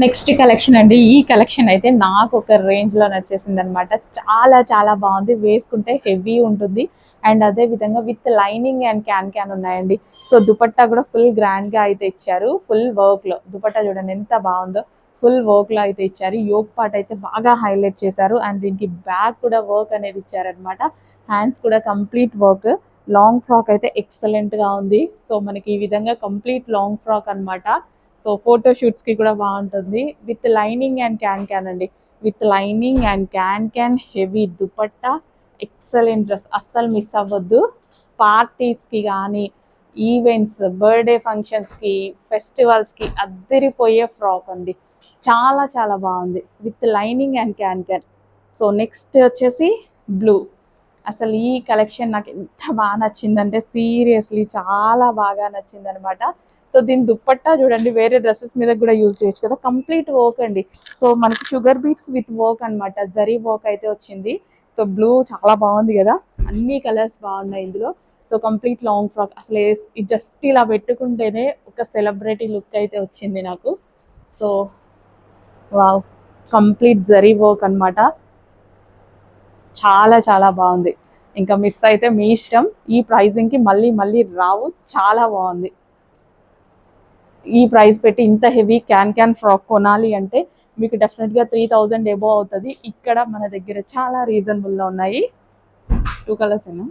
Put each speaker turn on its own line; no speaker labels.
Next collection అండి. ఈ collection అయితే నాకు ఒక రేంజ్లో నచ్చేసింది అనమాట. చాలా చాలా బాగుంది, వేసుకుంటే హెవీ ఉంటుంది. అండ్ అదే విధంగా విత్ లైనింగ్ అండ్ క్యాన్ ఉన్నాయండి. సో దుపట్టా కూడా ఫుల్ గ్రాండ్గా అయితే ఇచ్చారు. ఫుల్ వర్క్లో దుపట్టా చూడండి ఎంత బాగుందో. ఫుల్ వర్క్లో అయితే ఇచ్చారు. యోక్ పార్ట్ అయితే బాగా హైలైట్ చేశారు. అండ్ దీనికి బ్యాక్ కూడా వర్క్ అనేది ఇచ్చారనమాట. హ్యాండ్స్ కూడా కంప్లీట్ వర్క్. లాంగ్ ఫ్రాక్ అయితే ఎక్సలెంట్గా ఉంది. సో మనకి ఈ విధంగా కంప్లీట్ లాంగ్ ఫ్రాక్ అనమాట. సో ఫోటో షూట్స్కి కూడా బాగుంటుంది. విత్ లైనింగ్ అండ్ క్యాన్ అండి. With lining and can heavy dupatta. Excellent dress, అస్సలు మిస్ అవ్వద్దు. పార్టీస్కి కానీ, ఈవెంట్స్, బర్త్డే ఫంక్షన్స్కి, ఫెస్టివల్స్కి అద్దరిపోయే ఫ్రాక్ అండి. చాలా చాలా బాగుంది with lining and can. So next వచ్చేసి బ్లూ. అసలు ఈ కలెక్షన్ నాకు ఎంత బాగా నచ్చిందంటే సీరియస్లీ చాలా బాగా నచ్చింది అనమాట. సో దీని దుప్పట్టా చూడండి, వేరే డ్రెస్సెస్ మీద కూడా యూజ్ చేయొచ్చు కదా. కంప్లీట్ వర్క్ అండి. సో మనకి షుగర్ బీట్స్ విత్ వర్క్ అనమాట. జరీ వర్క్ అయితే వచ్చింది. సో బ్లూ చాలా బాగుంది కదా, అన్ని కలర్స్ బాగున్నాయి ఇందులో. సో కంప్లీట్ లాంగ్ ఫ్రాక్, అసలు జస్ట్ ఇలా పెట్టుకుంటేనే ఒక సెలబ్రిటీ లుక్ అయితే వచ్చింది నాకు. So wow, complete zari work అనమాట. చాలా చాలా బాగుంది. ఇంకా మిస్ అయితే మీ ఇష్టం. ఈ ప్రైజింగ్కి మళ్ళీ మళ్ళీ రావు. చాలా బాగుంది. ఈ ప్రైస్ పెట్టి ఇంత హెవీ క్యాన్ ఫ్రాక్ కొనాలి అంటే మీకు డెఫినెట్గా 3000 ఎబో అవుతుంది. ఇక్కడ మన దగ్గర చాలా రీజనబుల్లో ఉన్నాయి. 2 కలర్స్ ఏనా?